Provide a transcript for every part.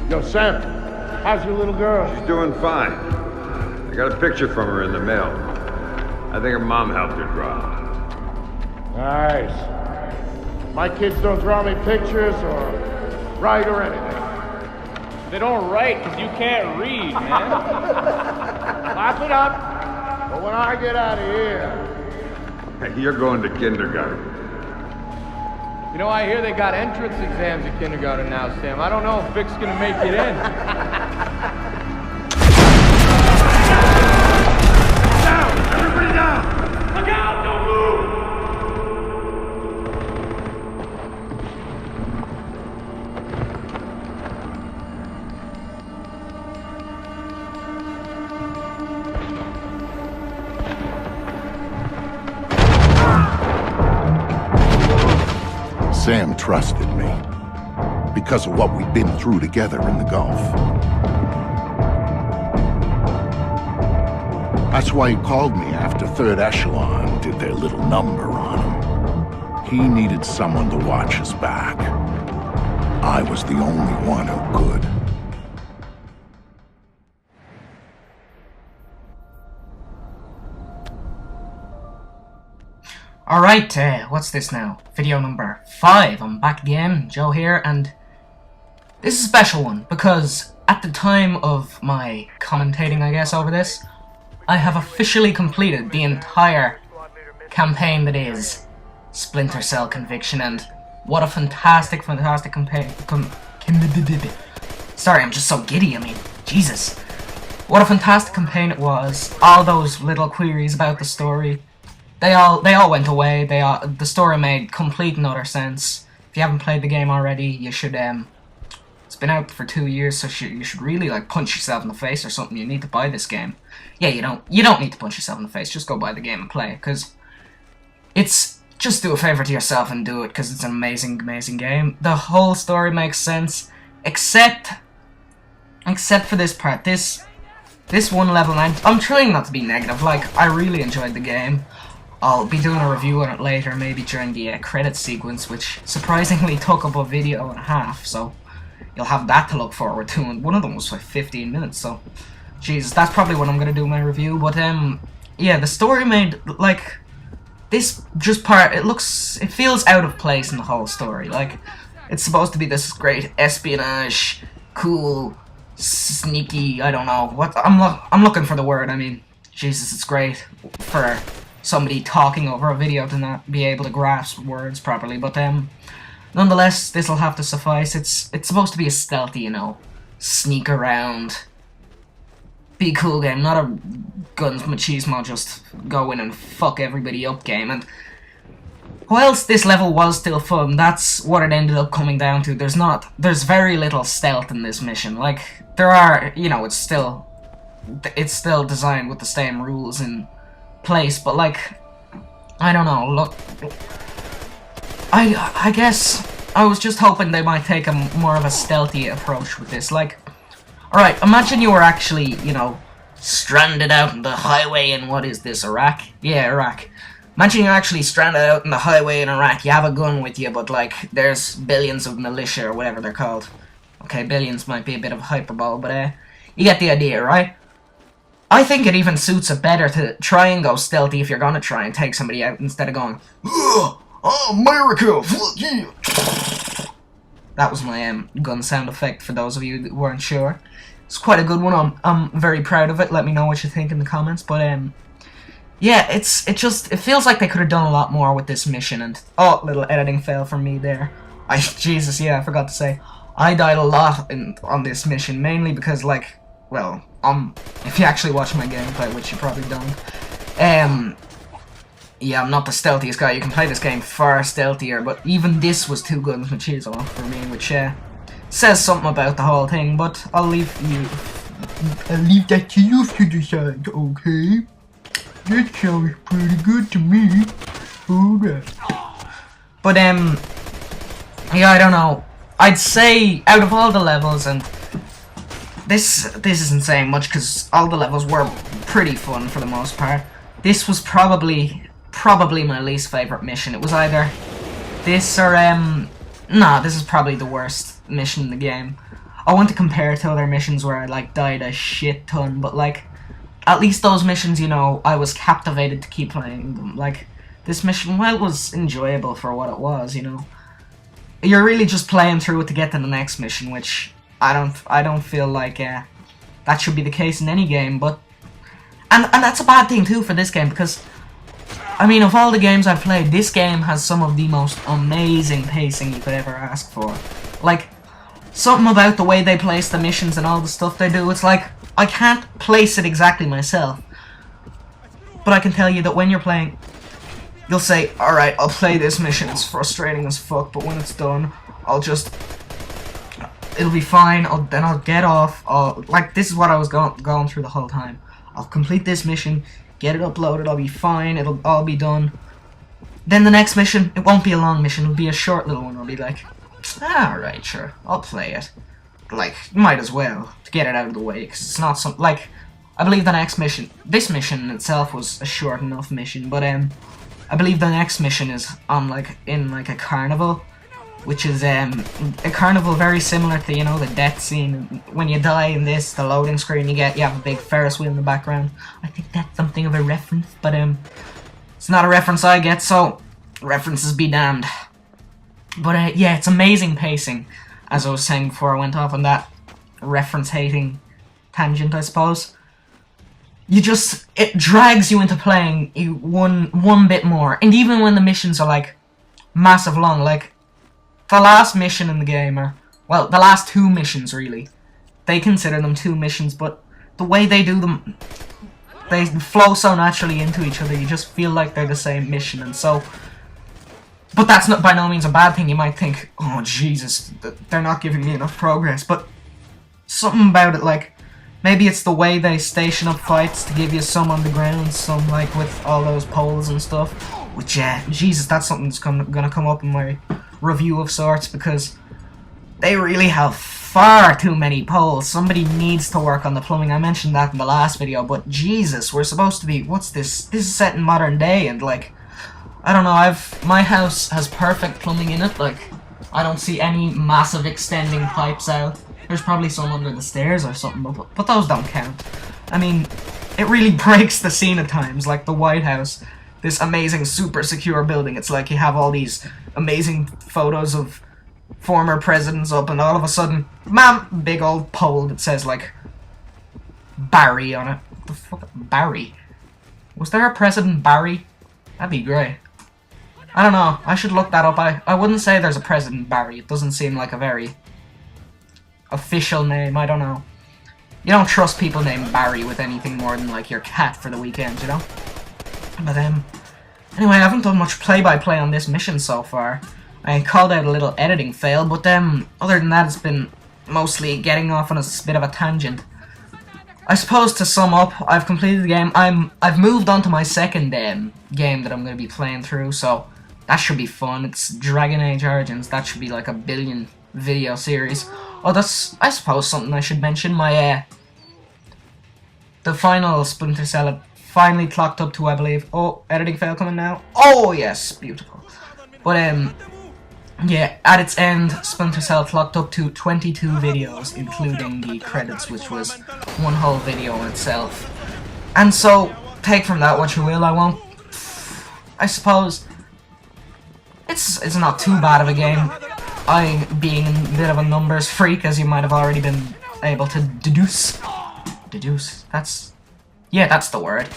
Yo, Sam, how's your little girl? She's doing fine. I got a picture from her in the mail. I think her mom helped her draw. Nice. My kids don't draw me pictures or write or anything. They don't write because you can't read, man. Clap it up. But when I get out of here... Hey, you're going to kindergarten. You know, I hear they got entrance exams at kindergarten now, Sam. I don't know if Vic's gonna make it in. Down! Everybody down! Look out! Don't move! Sam trusted me because of what we'd been through together in the Gulf. That's why he called me after Third Echelon did their little number on him. He needed someone to watch his back. I was the only one who could. Alright, what's this now? Video number 5. I'm back again, Joe here, and this is a special one, because at the time of my commentating, I guess, over this, I have officially completed the entire campaign that is Splinter Cell Conviction, and what a fantastic, fantastic campaign. Sorry, I'm just so giddy, I mean, Jesus. What a fantastic campaign it was. All those little queries about the story. They all went away. The story made complete and utter sense. If you haven't played the game already, you should. It's been out for 2 years, so you should really like punch yourself in the face or something. You need to buy this game. Yeah, you don't need to punch yourself in the face. Just go buy the game and play it, because it's just do a favor to yourself and do it, because it's an amazing, amazing game. The whole story makes sense, except for this part. This one level, and I'm trying not to be negative. Like, I really enjoyed the game. I'll be doing a review on it later, maybe during the credits sequence, which surprisingly took up a video and a half, so you'll have that to look forward to, and one of them was like 15 minutes, so Jesus, that's probably when I'm gonna do my review. But yeah, the story made, like, this just part, it feels out of place in the whole story. Like, it's supposed to be this great espionage, cool, sneaky, I don't know, what, I'm looking for the word. I mean, Jesus, it's great for somebody talking over a video to not be able to grasp words properly, but nonetheless, this'll have to suffice. It's supposed to be a stealthy, you know, sneak around, be cool game, not a guns machismo, just go in and fuck everybody up game. And whilst this level was still fun, that's what it ended up coming down to. There's very little stealth in this mission. Like, there are, you know, it's still designed with the same rules in place, but like, I don't know, look, I guess I was just hoping they might take a more of a stealthy approach with this. Like, alright, imagine you were actually, you know, stranded out in the highway in, what is this, Iraq? Yeah, Iraq. Imagine you're actually stranded out in the highway in Iraq, you have a gun with you, but like, there's billions of militia, or whatever they're called. Okay, billions might be a bit of hyperbole, but you get the idea, right? I think it even suits it better to try and go stealthy if you're gonna try and take somebody out, instead of going, "Oh, America, fuck yeah!" That was my gun sound effect, for those of you that weren't sure. It's quite a good one. I'm very proud of it. Let me know what you think in the comments. But yeah, it feels like they could have done a lot more with this mission. And oh, little editing fail from me there. Jesus, yeah, I forgot to say, I died a lot on this mission, mainly because, like, well, if you actually watch my gameplay, which you probably don't, yeah, I'm not the stealthiest guy. You can play this game far stealthier, but even this was 2 guns machismo for me, which says something about the whole thing. But I'll leave that to you to decide, okay? That sounds pretty good to me. Alright. But yeah, I don't know. I'd say out of all the levels, and this isn't saying much because all the levels were pretty fun for the most part. This was probably my least favorite mission. It was either this or nah, this is probably the worst mission in the game. I want to compare to other missions where I like died a shit ton, but like at least those missions, you know, I was captivated to keep playing them. Like this mission, well, it was enjoyable for what it was, you know. You're really just playing through it to get to the next mission, which I don't feel like that should be the case in any game, but and that's a bad thing too for this game, because I mean, of all the games I've played, this game has some of the most amazing pacing you could ever ask for. Like, something about the way they place the missions and all the stuff they do, it's like, I can't place it exactly myself. But I can tell you that when you're playing, you'll say, alright, I'll play this mission, it's frustrating as fuck, but when it's done, it'll be fine, then I'll get off, like, this is what I was going through the whole time. I'll complete this mission, get it uploaded, I'll be fine, it'll all be done. Then the next mission, it won't be a long mission, it'll be a short little one. I'll be like, alright, sure, I'll play it. Like, might as well, to get it out of the way, because it's not some, like, I believe the next mission, this mission itself was a short enough mission, but, I believe the next mission is on, like, in, like, a carnival, which is, a carnival very similar to, you know, the death scene. When you die in this, the loading screen you have a big Ferris wheel in the background. I think that's something of a reference, but, it's not a reference I get, so references be damned. But, yeah, it's amazing pacing, as I was saying before I went off on that reference-hating tangent, I suppose. It drags you into playing one bit more, and even when the missions are, like, massive long, like, the last mission in the game, well, the last 2 missions, really. They consider them 2 missions, but the way they do them, they flow so naturally into each other, you just feel like they're the same mission, and so... But that's not by no means a bad thing. You might think, oh, Jesus, they're not giving me enough progress, but something about it, like, maybe it's the way they station up fights to give you some on the ground, some, like, with all those poles and stuff, which, Jesus, that's something that's gonna come up in my review of sorts, because they really have far too many poles. Somebody needs to work on the plumbing. I mentioned that in the last video, but Jesus, we're supposed to be, what's this? This is set in modern day, and like, I don't know, my house has perfect plumbing in it, like, I don't see any massive extending pipes out. There's probably some under the stairs or something, but those don't count. I mean, it really breaks the scene at times, like the White House. This amazing, super secure building. It's like you have all these amazing photos of former presidents up, and all of a sudden, bam, big old pole that says, like, Barry on it. What the fuck? Barry? Was there a President Barry? That'd be great. I don't know. I should look that up. I wouldn't say there's a President Barry. It doesn't seem like a very official name. I don't know. You don't trust people named Barry with anything more than, like, your cat for the weekend, you know? But, anyway, I haven't done much play-by-play on this mission so far. I called out a little editing fail, but, other than that, it's been mostly getting off on a bit of a tangent. I suppose, to sum up, I've completed the game. I've moved on to my second, game that I'm going to be playing through, so that should be fun. It's Dragon Age Origins. That should be, like, a 1 billion video series. Oh, that's, I suppose, something I should mention. My, the final Splinter Cell finally clocked up to, I believe, oh, editing fail coming now. Oh, yes, beautiful. But, yeah, at its end, Splinter Cell clocked up to 22 videos, including the credits, which was one whole video in itself. And so, take from that what you will. I suppose, it's not too bad of a game. I, being a bit of a numbers freak, as you might have already been able to deduce, that's the word.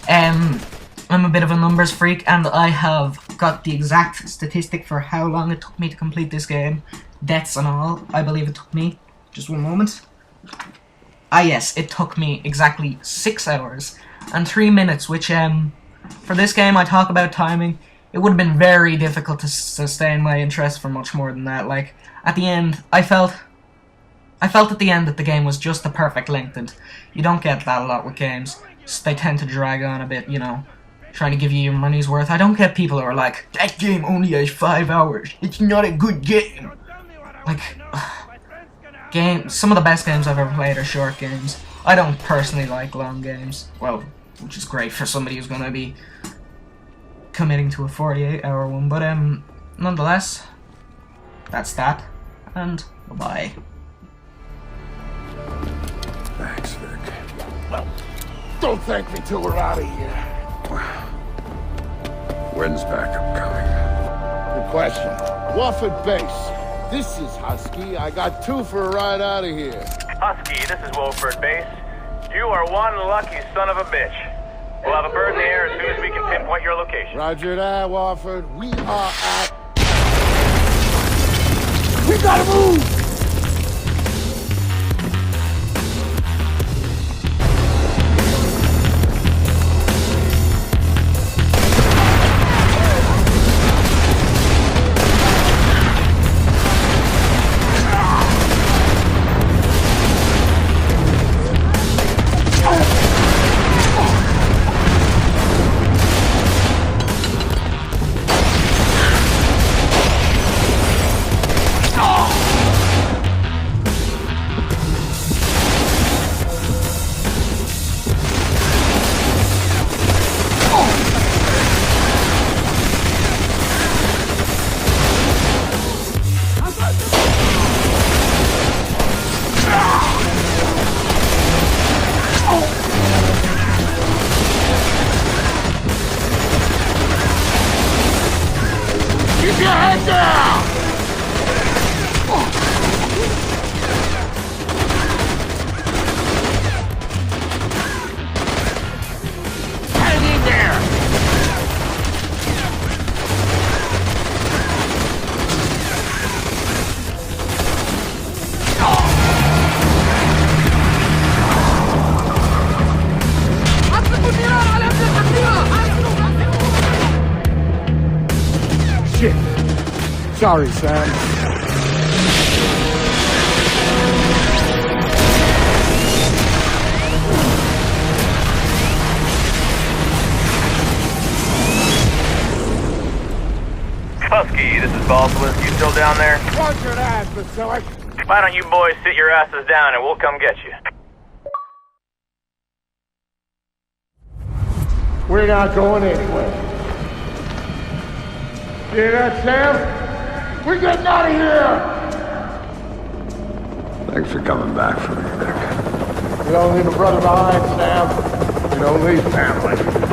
I'm a bit of a numbers freak, and I have got the exact statistic for how long it took me to complete this game. Deaths and all. I believe it took me, just one moment. Ah yes, it took me exactly 6 hours and 3 minutes, which, for this game I talk about timing. It would have been very difficult to sustain my interest for much more than that. Like, at the end, I felt at the end that the game was just the perfect length, and you don't get that a lot with games. They tend to drag on a bit, you know, trying to give you your money's worth. I don't get people who are like, that game only has 5 hours, it's not a good game. Like, some of the best games I've ever played are short games. I don't personally like long games, well, which is great for somebody who's gonna be committing to a 48-hour one, but nonetheless, that's that, and bye-bye. don't thank me till we're out of here. When's backup coming? Good question. Wofford Base. This is Husky. I got 2 for a ride out of here. Husky, this is Wolford Base. You are one lucky son of a bitch. We'll have a bird in the air as soon as we can pinpoint your location. Roger that, Wofford. We are at... We gotta move! Keep your head down! Hang in there! Shit. Sorry, Sam. Husky, this is Balsalus. You still down there? Roger that, Vasilic. Why don't you boys sit your asses down and we'll come get you? We're not going anywhere. You hear that, Sam? We're getting out of here! Thanks for coming back for me, Nick. We don't leave a brother behind, Sam. We don't leave family.